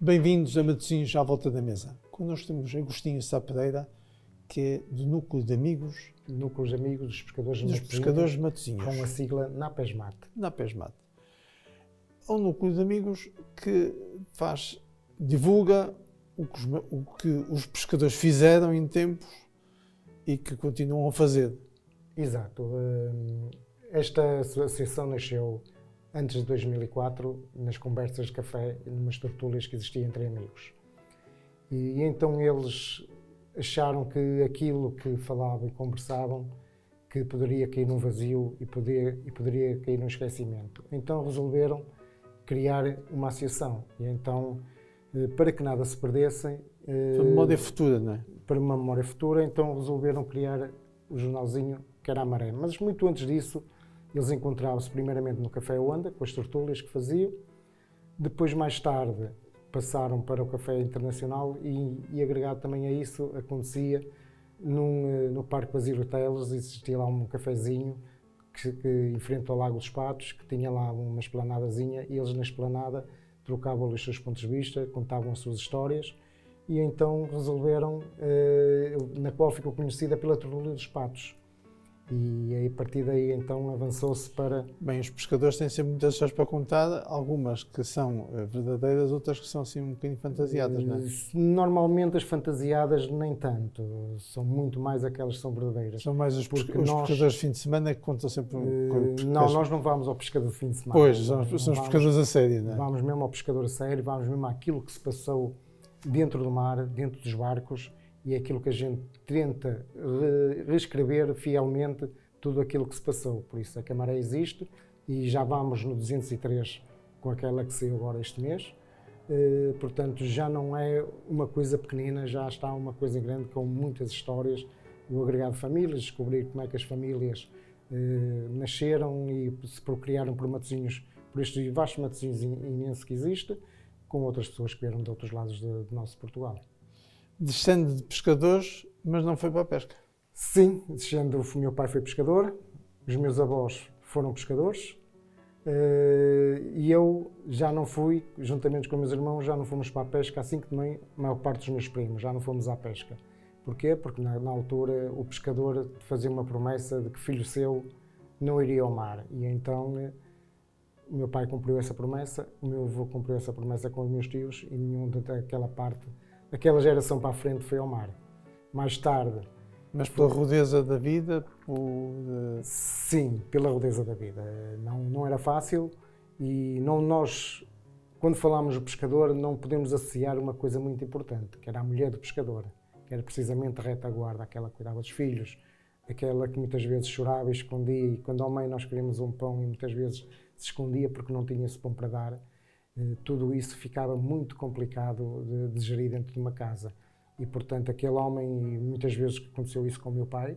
Bem-vindos a Matosinhos à Volta da Mesa. Connosco temos Agostinho Sá Pereira, que é do Núcleo de Amigos... Núcleo de Amigos dos Pescadores de Matosinhos. Com a sigla NAPESMAT. NAPESMAT. É um núcleo de amigos que divulga o que os pescadores fizeram em tempos e que continuam a fazer. Exato. Esta associação nasceu antes de 2004, nas conversas de café e numas tertúlias que existiam entre amigos. E então eles acharam que aquilo que falavam e conversavam que poderia cair num vazio e poderia cair num esquecimento. Então resolveram criar uma associação. E então, para que nada se perdessem... Para memória futura, não é? Para uma memória futura, então resolveram criar o jornalzinho que era a Maré. Mas muito antes disso, eles encontravam-se primeiramente no Café Onda, com as tertúlias que faziam. Depois, mais tarde, passaram para o Café Internacional e agregado também a isso, acontecia no Parque Basílio Teles, existia lá um cafezinho que em frente ao Lago dos Patos, que tinha lá uma esplanadazinha, e eles na esplanada trocavam os seus pontos de vista, contavam as suas histórias, e então resolveram, na qual ficou conhecida pela Tertúlia dos Patos. E aí, a partir daí, então, avançou-se para... Bem, os pescadores têm sempre muitas histórias para contar, algumas que são verdadeiras, outras que são assim um bocadinho fantasiadas, não é? Normalmente as fantasiadas nem tanto, são muito mais aquelas que são verdadeiras. São mais os pescadores de fim de semana que contam sempre... Não, nós não vamos ao pescador de fim de semana. Pois, são os pescadores a sério, não é? Vamos mesmo ao pescador a sério, vamos mesmo àquilo que se passou dentro do mar, dentro dos barcos, e é aquilo que a gente tenta reescrever fielmente tudo aquilo que se passou. Por isso é que a Maré existe e já vamos no 203 com aquela que saiu agora este mês. Portanto, já não é uma coisa pequenina, já está uma coisa grande com muitas histórias. O agregado de famílias, descobrir como é que as famílias nasceram e se procriaram por Matosinhos, por este vasto Matosinhos imenso que existe, com outras pessoas que vieram de outros lados do nosso Portugal. Descende de pescadores, mas não foi para a pesca? Sim, descendo, o meu pai foi pescador, os meus avós foram pescadores e eu já não fui, juntamente com os meus irmãos, já não fomos para a pesca, assim que também a maior parte dos meus primos, já não fomos à pesca. Porquê? Porque na altura o pescador fazia uma promessa de que filho seu não iria ao mar, e então o meu pai cumpriu essa promessa, o meu avô cumpriu essa promessa com os meus tios, e nenhum daquela geração para a frente foi ao mar. Mais tarde... Mas pela rudeza da vida? Sim, pela rudeza da vida. Não era fácil e nós, quando falamos do pescador, não podemos associar uma coisa muito importante, que era a mulher do pescador, que era precisamente a retaguarda, aquela que cuidava dos filhos, aquela que muitas vezes chorava e escondia, e quando ao meio nós queríamos um pão e muitas vezes se escondia porque não tinha esse pão para dar. Tudo isso ficava muito complicado de gerir dentro de uma casa. E, portanto, aquele homem, e muitas vezes aconteceu isso com o meu pai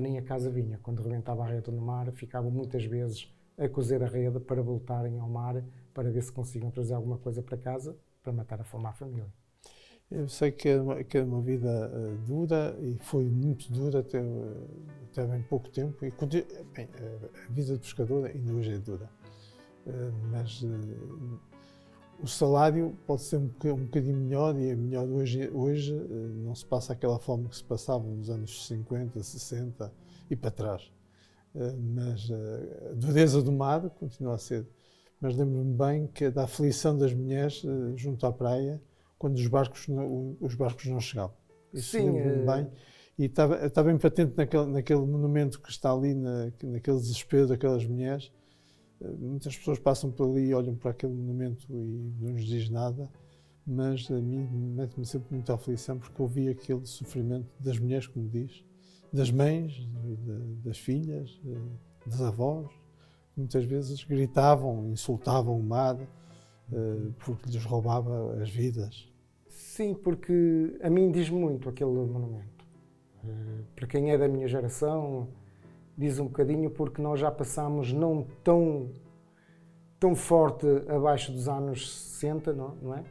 nem a casa vinha. Quando rebentava a rede no mar, ficavam muitas vezes a cozer a rede para voltarem ao mar, para ver se conseguiam trazer alguma coisa para casa, para matar a fome à família. Eu sei que é uma vida dura, e foi muito dura até bem pouco tempo. E, bem, a vida de pescador ainda hoje é dura. Mas o salário pode ser um bocadinho melhor, e é melhor hoje não se passa aquela fome que se passava nos anos 50, 60 e para trás. Mas a dureza do mar continua a ser. Mas lembro-me bem que da aflição das mulheres junto à praia, quando os barcos não chegavam. Isso lembro-me bem. E está bem patente naquele monumento que está ali, naquele desespero daquelas mulheres. Muitas pessoas passam por ali e olham para aquele monumento e não nos diz nada, mas a mim mete-me sempre muita aflição, porque eu vi aquele sofrimento das mulheres, como diz, das mães, das filhas, dos avós, que muitas vezes gritavam, insultavam o mar, porque lhes roubava as vidas. Sim, porque a mim diz muito aquele monumento. Para quem é da minha geração, diz um bocadinho, porque nós já passámos não tão forte abaixo dos anos 60, não é?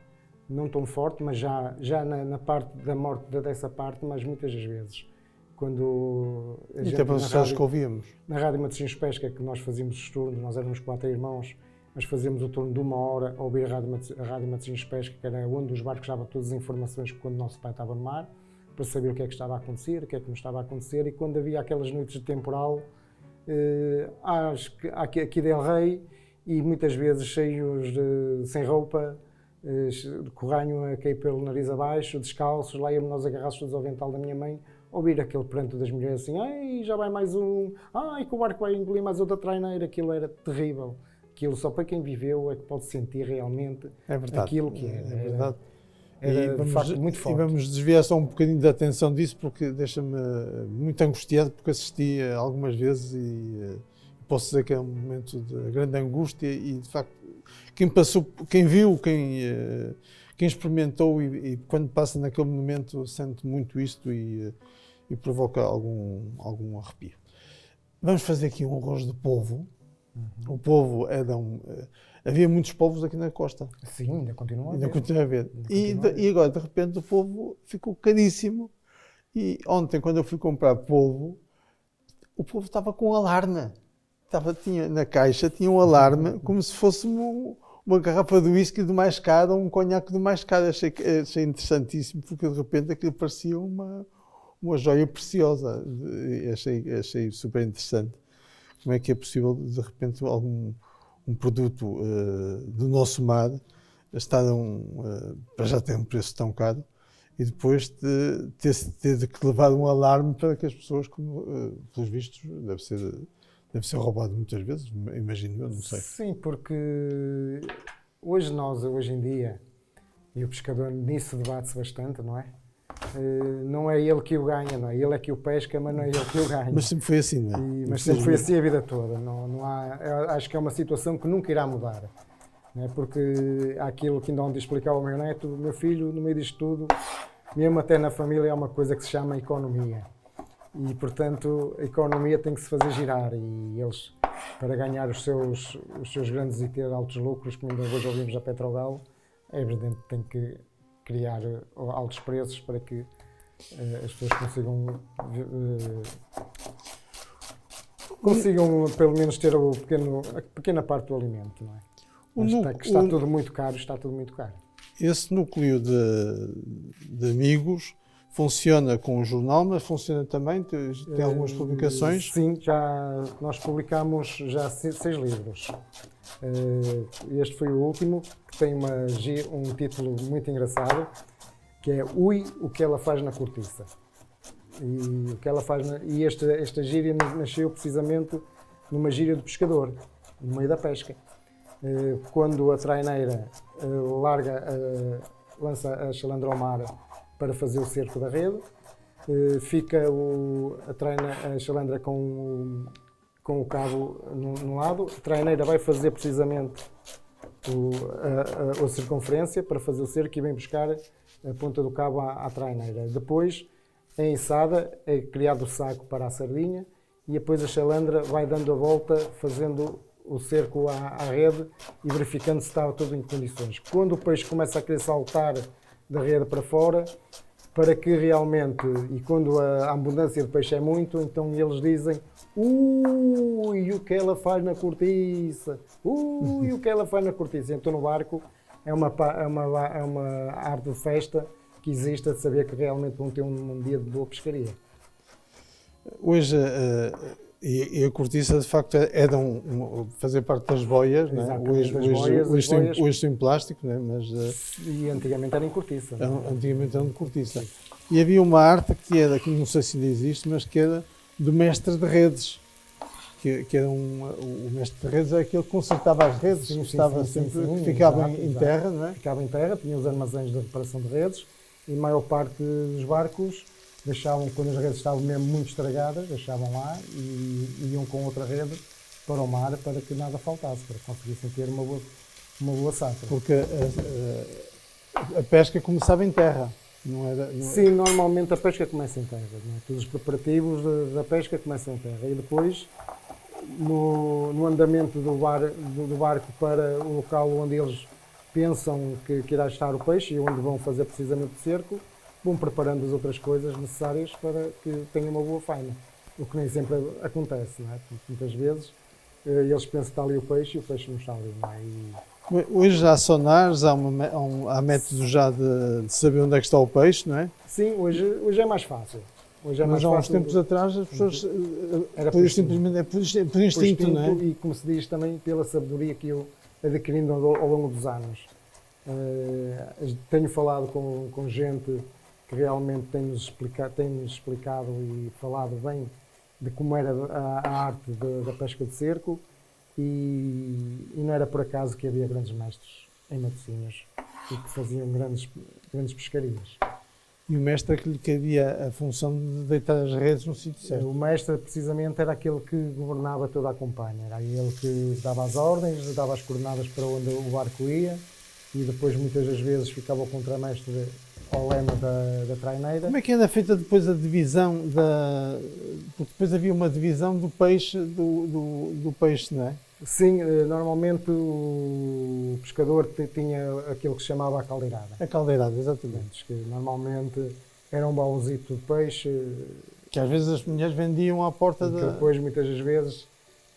Não tão forte, mas já na parte da morte dessa parte, mas muitas das vezes. Quando a gente, até pelas histórias que ouvíamos. Na Rádio Matosinhos Pesca, que nós fazíamos os turnos, nós éramos 4 irmãos, Nós fazíamos o turno de 1 hora a ouvir a Rádio Matosinhos Pesca, que era onde os barcos davam todas as informações quando o nosso pai estava no mar, para saber o que é que estava a acontecer, o que é que não estava a acontecer, e quando havia aquelas noites de temporal, aqui del Rei, e muitas vezes cheios sem roupa, de corranho a cair pelo nariz abaixo, descalços, lá íamos nós agarrados todos ao vental da minha mãe, ouvir aquele pranto das mulheres assim, ai, já vai mais um, ai, que o barco vai engolir mais outra traineira, aquilo era terrível. Aquilo só para quem viveu é que pode sentir realmente aquilo que era. É verdade. Era de facto muito forte. E vamos desviar só um bocadinho da atenção disso, porque deixa-me muito angustiado, porque assisti algumas vezes e posso dizer que é um momento de grande angústia e, de facto, quem passou, quem viu, quem experimentou e quando passa naquele momento sente muito isto e provoca algum arrepio. Vamos fazer aqui um arroz de polvo. O polvo havia muitos polvos aqui na costa. Sim, ainda continua a haver. Ainda continua a haver. E agora, de repente, o polvo ficou caríssimo. E ontem, quando eu fui comprar polvo, o polvo estava com alarme. Na caixa tinha um alarme, como se fosse uma garrafa de whisky do mais caro ou um conhaque do mais caro. Achei interessantíssimo, porque de repente aquilo parecia uma joia preciosa. Achei super interessante. Como é que é possível, de repente, um produto do nosso mar para já ter um preço tão caro e depois ter que levar um alarme para que as pessoas, pelos vistos, deve ser roubado muitas vezes, imagino eu, não sei. Sim, porque hoje em dia, e o pescador nisso debate-se bastante, não é? Não é ele que o ganha, não é? Ele é que o pesca, mas não é ele que o ganha. Mas sempre foi assim, não é? Mas sempre foi assim a vida toda. Não há, acho que é uma situação que nunca irá mudar. Não é? Porque há aquilo que ainda ontem explicava ao meu neto, meu filho, no meio disto tudo, mesmo até na família, há uma coisa que se chama economia. E, portanto, a economia tem que se fazer girar. E eles, para ganhar os seus grandes e ter altos lucros, como ainda hoje ouvimos a Petrogal, é evidente que tem que criar altos preços para que as pessoas consigam pelo menos ter a pequena parte do alimento, não é? Está tudo muito caro, está tudo muito caro. Esse núcleo de amigos funciona com o jornal, mas funciona também, tem algumas publicações? Sim, nós publicamos já 6 livros. Este foi o último, que tem um título muito engraçado, que é Ui, o que ela faz na cortiça. E, o que ela faz esta gíria nasceu precisamente numa gíria do pescador, no meio da pesca. Quando a traineira lança a chalandra ao mar para fazer o cerco da rede, fica a chalandra com o cabo num lado, a traineira vai fazer precisamente a circunferência para fazer o cerco e vem buscar a ponta do cabo à traineira. Depois, a ençada é criado o saco para a sardinha e depois a chalandra vai dando a volta, fazendo o cerco à rede e verificando se está tudo em condições. Quando o peixe começa a querer saltar da rede para fora, para que realmente, e quando a abundância de peixe é muito, então eles dizem ui, o que ela faz na cortiça, ui, o que ela faz na cortiça. Então no barco é uma arte de festa que existe a saber que realmente vão ter um dia de boa pescaria. Hoje, e a cortiça de facto é de fazer parte das boias, não é? Hoje tem plástico, não é? Mas, e antigamente era em cortiça. Antigamente era em cortiça. E havia uma arte que era, que não sei se ainda existe, mas que era do mestre de redes. Que era o mestre de redes é aquele que consertava as redes, ficava em terra, não é? Ficava em terra, tinha os armazéns de reparação de redes e a maior parte dos barcos deixavam, quando as redes estavam mesmo muito estragadas, deixavam lá e iam com outra rede para o mar para que nada faltasse, para que conseguissem ter uma boa safra. Porque a pesca começava em terra, não era? Sim, normalmente a pesca começa em terra. Não é? Todos os preparativos da pesca começam em terra e depois, no andamento do barco para o local onde eles pensam que irá estar o peixe e onde vão fazer precisamente o cerco, vão preparando as outras coisas necessárias para que tenha uma boa faina. O que nem sempre acontece, não é? Porque muitas vezes eles pensam que está ali o peixe e o peixe não está ali. Não é? Hoje há sonares, há métodos já de saber onde é que está o peixe, não é? Sim, hoje é mais fácil. Hoje é Mas mais há uns fácil. tempos atrás as pessoas Era simplesmente é por instinto, não é? E como se diz também pela sabedoria que eu adquirindo ao longo dos anos. Tenho falado com gente que realmente tem-nos explicado e falado bem de como era a arte da pesca de cerco e não era por acaso que havia grandes mestres em Matosinhos e que faziam grandes pescarias. E o mestre é que lhe cabia a função de deitar as redes no sítio certo. O mestre, precisamente, era aquele que governava toda a companhia. Era ele que dava as ordens, dava as coordenadas para onde o barco ia e depois, muitas das vezes, ficava o contramestre ao lema da traineira. Como é que ainda feita depois a divisão porque depois havia uma divisão do peixe, do peixe, não é? Sim, normalmente o pescador tinha aquilo que se chamava a caldeirada. A caldeirada, exatamente. Que normalmente era um baúzito de peixe. Que às vezes as mulheres vendiam à porta da... Depois, muitas das vezes,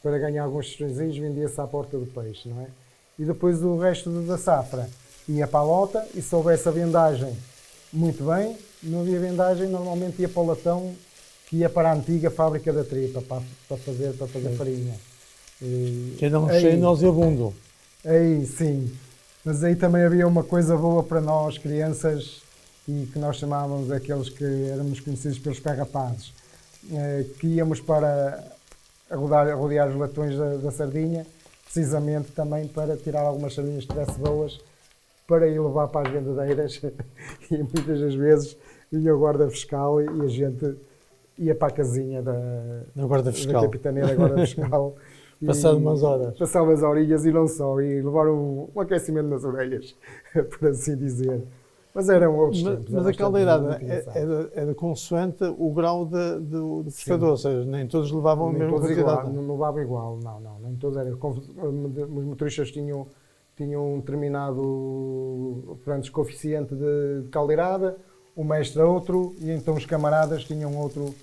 para ganhar alguns tostõezinhos, vendia-se à porta do peixe, não é? E depois o resto da safra ia para a lota e se houvesse a vendagem, muito bem. Não havia vendagem, normalmente ia para o latão, que ia para a antiga fábrica da tripa, para fazer farinha. Que não cheio nauseabundo. Aí sim, mas aí também havia uma coisa boa para nós, crianças, e que nós chamávamos aqueles que éramos conhecidos pelos pé-rapazes, que íamos para rodear os latões da sardinha, precisamente também para tirar algumas sardinhas que estivessem boas, para ir levar para as vendadeiras, e muitas das vezes vinha o guarda fiscal e a gente ia para a casinha da capitaneira da guarda fiscal. Passado umas horas. Passava as horinhas e não só, e levar um aquecimento nas orelhas, por assim dizer. Mas eram outros tempos. Mas a caldeirada era consoante o grau do pescador, ou seja, nem todos levavam a mesma quantidade. Não levavam igual, não, nem todos eram. Os motoristas tinham um determinado coeficiente de caldeirada, o mestre outro, e então os camaradas tinham outro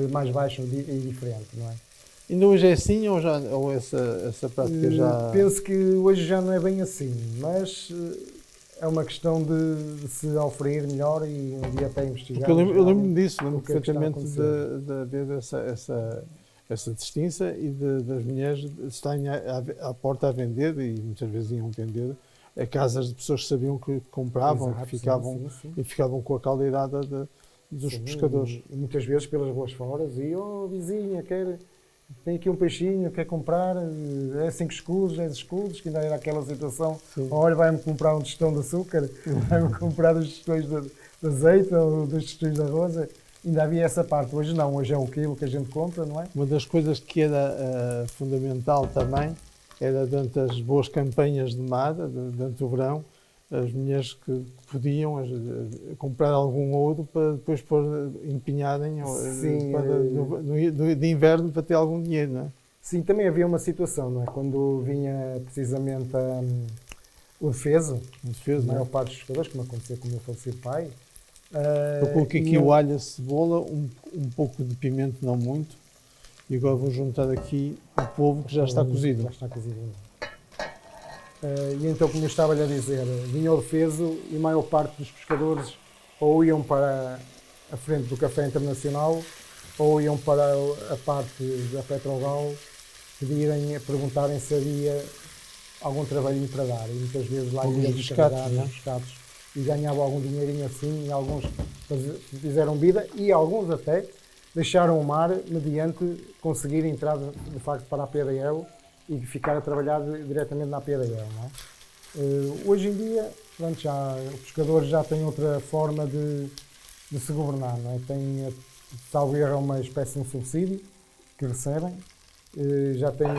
mais baixo e diferente, não é? Ainda hoje é assim ou essa prática já... Penso que hoje já não é bem assim, mas é uma questão de se oferir melhor e um dia até investigar. Porque eu lembro-me disso, lembro perfeitamente de haver essa distinção e das mulheres estarem à porta a vender, e muitas vezes iam vender a casas de pessoas que sabiam que compravam. Exato, e ficavam com a caldeirada dos pescadores. E muitas vezes pelas ruas fora, e vizinha, tem aqui um peixinho, quer comprar, é 5 escudos, 10 escudos, que ainda era aquela situação, olha, vai-me comprar um tostão de açúcar, vai-me comprar os tostões de azeite ou dos tostões de arroz, ainda havia essa parte. Hoje não, hoje é o quilo que a gente compra, não é? Uma das coisas que era fundamental também era, durante as boas campanhas de mar, durante o verão, as mulheres que podiam comprar algum ouro para depois empenharem de inverno para ter algum dinheiro, não é? Sim, também havia uma situação, não é? Quando vinha precisamente o defeso, a maior parte dos pescadores, como aconteceu com o meu falecido pai. Eu coloquei aqui o alho, a cebola, um pouco de pimento, não muito, e agora vou juntar aqui o polvo que já está cozido. Já está cozido. E então, como eu estava-lhe a dizer, vinha o defeso e a maior parte dos pescadores ou iam para a frente do Café Internacional ou iam para a parte da Petrogal perguntarem se havia algum trabalhinho para dar. E muitas vezes lá iam descarregar os pescados e ganhavam algum dinheirinho assim, e alguns fizeram vida e alguns até deixaram o mar mediante conseguir entrar de facto para a PDL e ficar a trabalhar diretamente na PDL, não é? Hoje em dia, o pescador já tem outra forma de se governar, não é? Tem, salvo erro, uma espécie de subsídio que recebem, já tem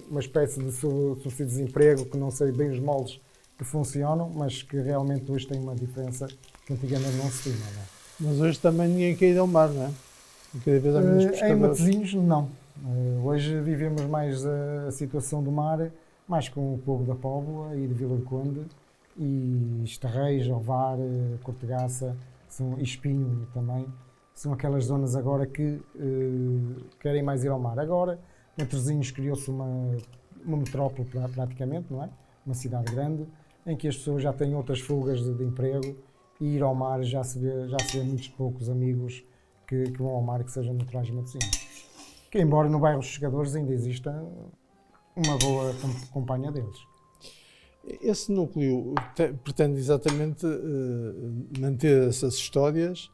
uma espécie de subsídio de desemprego, que não sei bem os moldes que funcionam, mas que realmente hoje tem uma diferença que antigamente não se tinha, não é? Mas hoje também ninguém quer ir ao mar, não é? Cada vez há menos pescadores. Em Matosinhos, não. Hoje vivemos mais a situação do mar, mais com o povo da Póvoa e de Vila do Conde, e Estarreis, Ovar, Cortegaça, e Espinho também, são aquelas zonas agora que querem mais ir ao mar. Agora, Matosinhos criou-se uma metrópole praticamente, não é? Uma cidade grande, em que as pessoas já têm outras fugas de emprego e ir ao mar já se vê muitos poucos amigos que vão ao mar que sejam naturais de Matosinhos. Que embora no bairro dos Chegadores ainda exista uma boa companhia deles. Esse núcleo pretende exatamente manter essas histórias,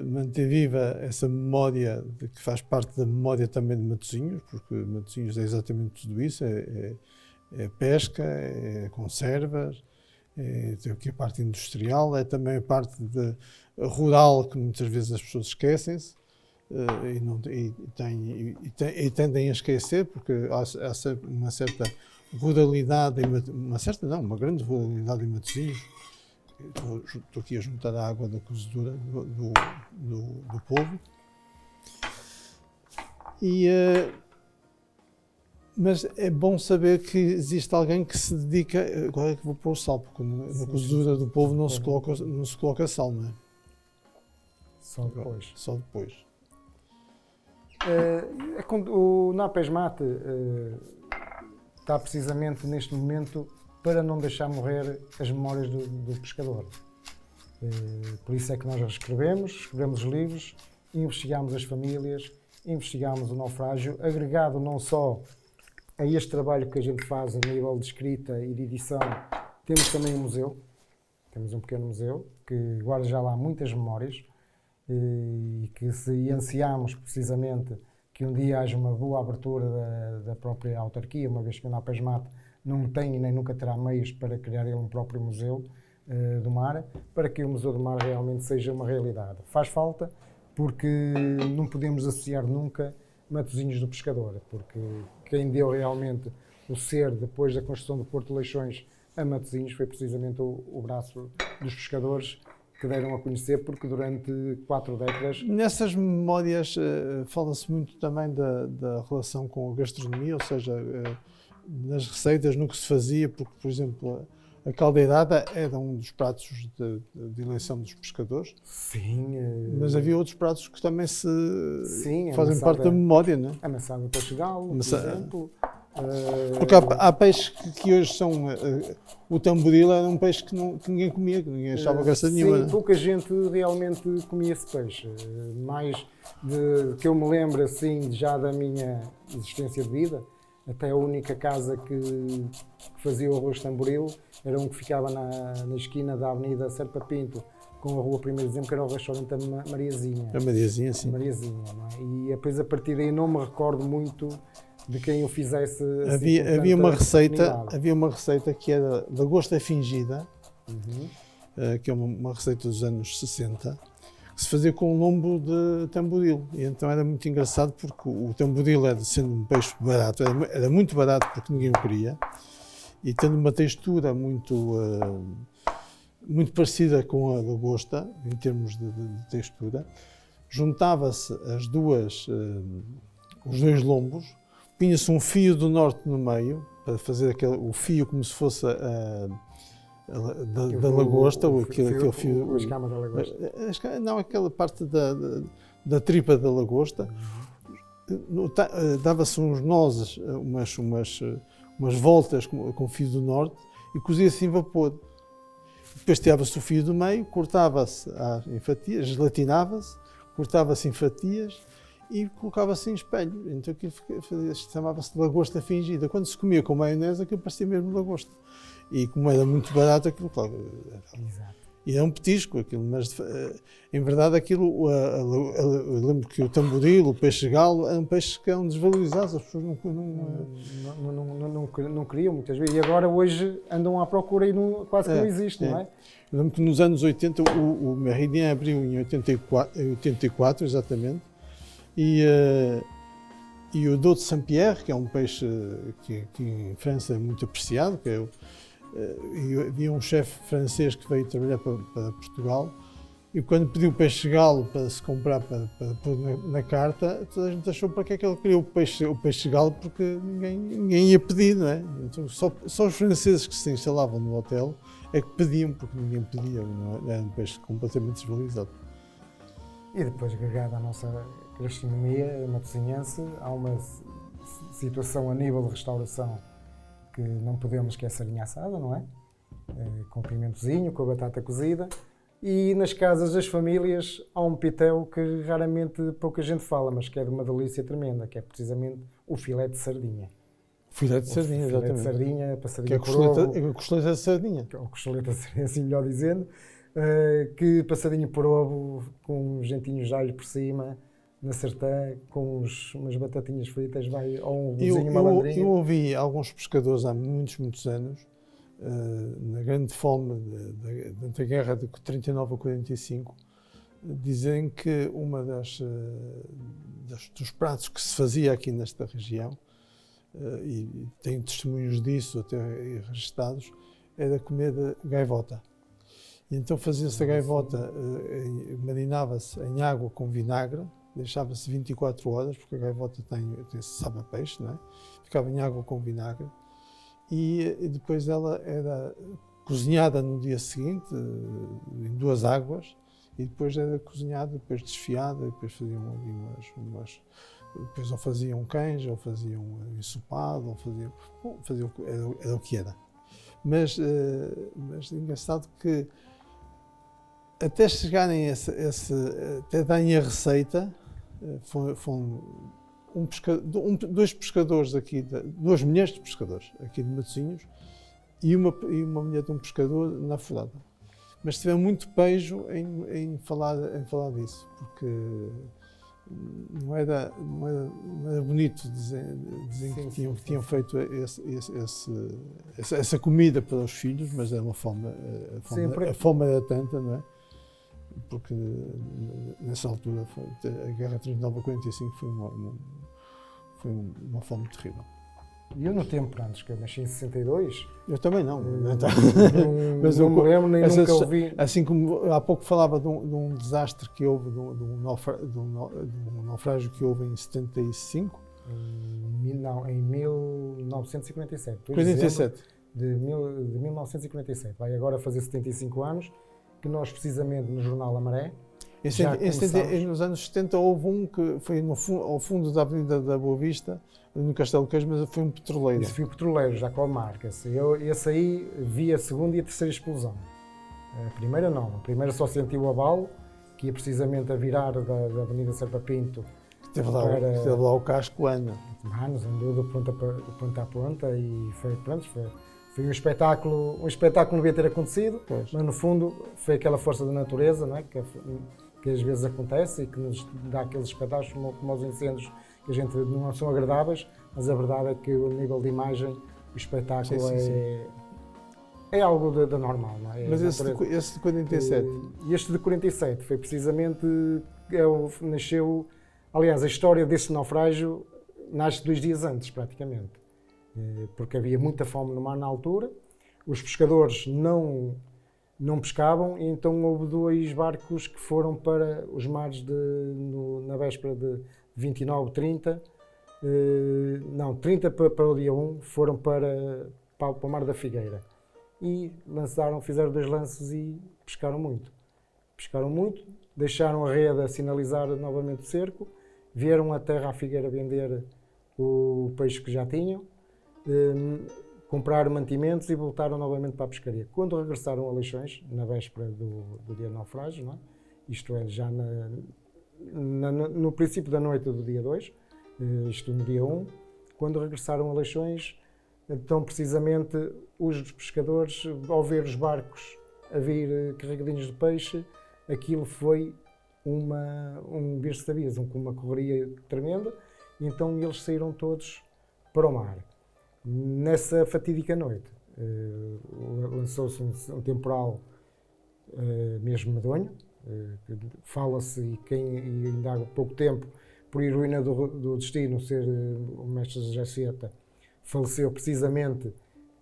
manter viva essa memória que faz parte da memória também de Matosinhos, porque Matosinhos é exatamente tudo isso, é pesca, é conservas, tem aqui a parte industrial, é também a parte rural que muitas vezes as pessoas esquecem-se e tendem a esquecer, porque há uma certa ruralidade, uma grande ruralidade em Matosinhos. Estou aqui a juntar a água da cozedura do povo. Mas é bom saber que existe alguém que se dedica. Agora é que vou pôr o sal, porque na cozedura do povo não se coloca sal, não é? Só depois. Só depois. O NAPESMAT está precisamente neste momento para não deixar morrer as memórias do pescador. Por isso é que nós escrevemos os livros, investigamos as famílias, investigamos o naufrágio, agregado não só a este trabalho que a gente faz a nível de escrita e de edição, temos também um museu, temos um pequeno museu que guarda já lá muitas memórias e que se ansiamos precisamente que um dia haja uma boa abertura da própria autarquia, uma vez que o NAPESMAT não tem e nem nunca terá meios para criar ele um próprio museu do mar, para que o Museu do Mar realmente seja uma realidade. Faz falta porque não podemos associar nunca Matosinhos do pescador, porque quem deu realmente o ser depois da construção do Porto de Leixões a Matosinhos foi precisamente o braço dos pescadores que deram a conhecer, porque durante 4 décadas... Nessas memórias fala-se muito também da relação com a gastronomia, ou seja, nas receitas, no que se fazia, porque, por exemplo, a caldeirada era um dos pratos de eleição dos pescadores. Sim. Mas havia outros pratos que também fazem parte da memória, não é? A maçã do peixe-galo, por exemplo. Porque há peixes que hoje são... O tamboril era um peixe que ninguém comia, que ninguém achava graça nenhuma. Sim, pouca gente realmente comia esse peixe. Mais que eu me lembro, assim, já da minha existência de vida, até a única casa que fazia o arroz tamboril era um que ficava na esquina da Avenida Serpa Pinto com a Rua 1º de Dezembro, que era o restaurante da Mariazinha. A Mariazinha, sim. A Mariazinha, não é? E depois a partir daí não me recordo muito de quem o fizesse. Assim, havia uma receita que era lagosta fingida, que é uma receita dos anos 60, que se fazia com lombo de tamboril. E então era muito engraçado porque o tamboril, sendo um peixe barato, era muito barato porque ninguém o queria, e tendo uma textura muito parecida com a lagosta, em termos de textura, juntava-se os dois lombos, punha-se um fio do norte no meio, para fazer o fio como se fosse da lagosta, aquele fio. A escama da lagosta. Não, aquela parte da tripa da lagosta. Dava-se uns nozes, umas voltas com fio do norte e cozia-se em vapor. Depois tirava-se o fio do meio, cortava-se em fatias, gelatinava-se, cortava-se em fatias e colocava-se em espelho. Então aquilo chamava-se de lagosta fingida. Quando se comia com maionese, aquilo parecia mesmo lagosta. E como era muito barato, aquilo, claro, e era um petisco aquilo, mas em verdade aquilo, eu lembro que o tamboril, o peixe-galo, eram peixes que eram desvalorizados, as pessoas não queriam muitas vezes, e agora hoje andam à procura e quase que não existe, não é? Eu lembro que nos anos 80 o Méridien abriu em 84 exatamente, e o dos de Saint-Pierre, que é um peixe que em França é muito apreciado, que é e havia um chefe francês que veio trabalhar para Portugal e quando pediu peixe-galo para se comprar para pôr na carta, toda a gente achou para que é que ele queria o peixe-galo, porque ninguém ia pedir, não é? Então só os franceses que se instalavam no hotel é que pediam, porque ninguém pedia, não era um peixe completamente desvalorizado. E depois, agregado à nossa gastronomia matosinhense, há uma situação a nível de restauração que não podemos, que é a sardinha assada, não é? Com pimentozinho, com a batata cozida. E nas casas das famílias há um pitel que raramente pouca gente fala, mas que é de uma delícia tremenda, que é precisamente o filé de sardinha. Filé de sardinha, exatamente. Filé de sardinha, passadinho que é por ovo. a costeleta de sardinha. Ou costeleta de sardinha, assim melhor dizendo. Que passadinho por ovo, com uns dentinhos de alho por cima, na sertã, com umas batatinhas fritas, vai, ou um vizinho malandrinho. Eu ouvi alguns pescadores há muitos anos, na grande fome da guerra de 39 a 45, dizem que uma dos pratos que se fazia aqui nesta região, e tem testemunhos disso até registados, era comer gaivota. E então fazia-se a gaivota, marinava-se em água com vinagre, deixava-se 24 horas, porque a gaivota sabe a peixe, não é? Ficava em água com vinagre. E depois ela era cozinhada no dia seguinte, em 2 águas, e depois era cozinhada, depois desfiada, e depois faziam ali depois ou faziam canja, ou faziam ensopado, ou faziam era o que era. Mas engraçado que até chegarem até darem a receita, foram dois pescadores aqui, 2 mulheres de pescadores aqui de Matosinhos e uma mulher de um pescador na Forada. Mas tiveram muito pejo em falar disso, porque não era bonito dizer que tinham feito essa comida para os filhos, mas era uma fome, a fome era tanta, não é? Porque nessa altura a guerra 39 a 45 foi uma fome terrível. E eu no tempo antes, que eu nasci em 62... Eu também não. Mas não me lembro, nem nunca ouvi. Assim como há pouco falava de um desastre que houve, de um naufrágio que houve em 75. Em 1957. 47. De 1957. Vai agora fazer 75 anos, que nós precisamente no jornal A Maré, nos anos 70 houve um que foi ao fundo da Avenida da Boa Vista, no Castelo Queijo, mas foi um petroleiro. Isso foi um petroleiro, já com a marca. Esse aí vi a segunda e a terceira explosão. A primeira não, a primeira só sentiu o abalo, que ia precisamente a virar da Avenida Serpa Pinto. Teve lá o casco Ana. Manos, andou de ponta a ponta e foi um espetáculo que não devia ter acontecido, pois. Mas no fundo foi aquela força da natureza, não é? Que às vezes acontece e que nos dá aqueles espetáculos como os incêndios, que a gente não são agradáveis, mas a verdade é que o nível de imagem, o espetáculo é algo da normal, não é? Mas esse de 47? Este de 47 foi precisamente, nasceu, aliás, a história desse naufrágio nasce 2 dias antes, praticamente. Porque havia muita fome no mar na altura, os pescadores não pescavam, e então houve 2 barcos que foram para os mares na véspera de 29, 30, 30 para o dia 1, foram para o Mar da Figueira. E fizeram 2 lances e pescaram muito. Deixaram a rede a sinalizar novamente o cerco, vieram à terra à Figueira vender o peixe que já tinham, comprar mantimentos e voltaram novamente para a pescaria. Quando regressaram a Leixões, na véspera do dia do naufrágio, não é? Isto é, já no princípio da noite do dia 2, isto no dia 1, quando regressaram a Leixões, então precisamente os pescadores, ao ver os barcos a vir carregadinhos de peixe, aquilo foi um berço-tabias, uma correria tremenda, e então eles saíram todos para o mar. Nessa fatídica noite, lançou-se um temporal mesmo medonho. Fala-se, e ainda há pouco tempo, por heroína do destino, ser o mestre José Seta, faleceu precisamente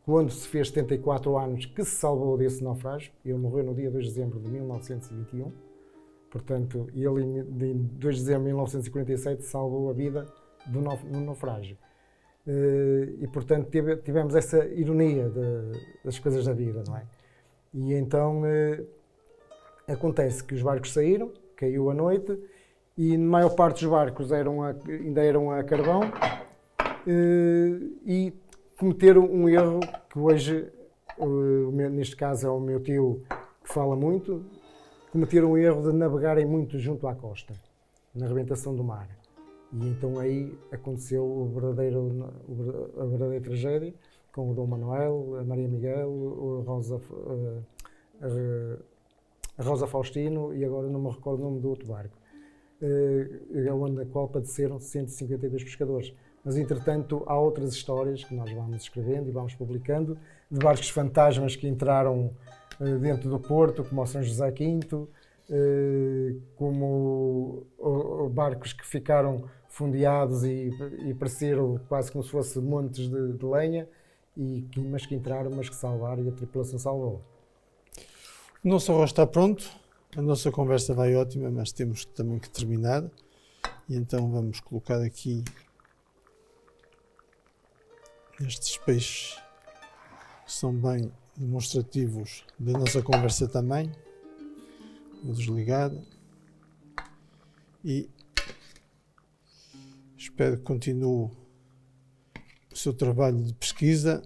quando se fez 74 anos que se salvou desse naufrágio. Ele morreu no dia 2 de dezembro de 1921. Portanto, ele, em 2 de dezembro de 1947, salvou a vida no naufrágio. E, portanto, tivemos essa ironia das coisas da vida, não é? E então acontece que os barcos saíram, caiu a noite, e a maior parte dos barcos ainda eram a carvão, e cometeram um erro que hoje, neste caso é o meu tio que fala muito, cometeram o erro de navegarem muito junto à costa, na rebentação do mar. E então aí aconteceu a verdadeira tragédia, com o Dom Manuel, a Maria Miguel, a Rosa Faustino e agora não me recordo o nome do outro barco, na qual padeceram 152 pescadores. Mas, entretanto, há outras histórias que nós vamos escrevendo e vamos publicando, de barcos fantasmas que entraram dentro do porto, como o São José V, como barcos que ficaram fundeados e pareceram quase como se fossem montes de lenha, mas que entraram, mas que salvaram e a tripulação salvou. O nosso arroz está pronto, a nossa conversa vai ótima, mas temos também que terminar. E então vamos colocar aqui estes peixes que são bem demonstrativos da nossa conversa também. Vou desligar e espero que continue o seu trabalho de pesquisa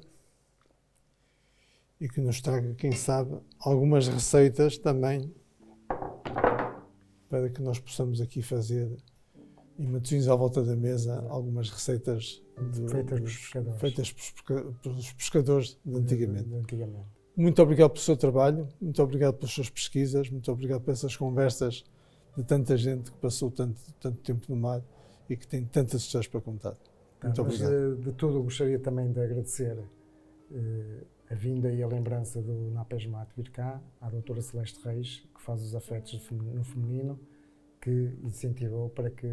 e que nos traga, quem sabe, algumas receitas também para que nós possamos aqui fazer em Matosinhos à volta da mesa algumas receitas feitas pelos pescadores de antigamente. Muito obrigado pelo seu trabalho, muito obrigado pelas suas pesquisas, muito obrigado por essas conversas de tanta gente que passou tanto tempo no mar e que tem tantas histórias para contar. Muito obrigado. De tudo, gostaria também de agradecer a vinda e a lembrança do Napesmat vir cá, à doutora Celeste Reis, que faz os afetos no feminino, que incentivou para que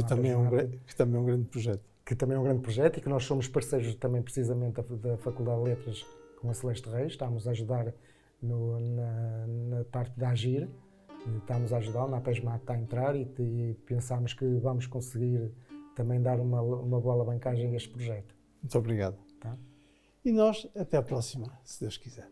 também é um grande projeto. Que também é um grande projeto e que nós somos parceiros também precisamente da Faculdade de Letras com a Celeste Reis, estamos a ajudar na parte da Agir, estamos a ajudar, o Napesmat está a entrar e pensamos que vamos conseguir também dar uma boa alavancagem a este projeto. Muito obrigado. Tá? E nós, até à próxima, se Deus quiser.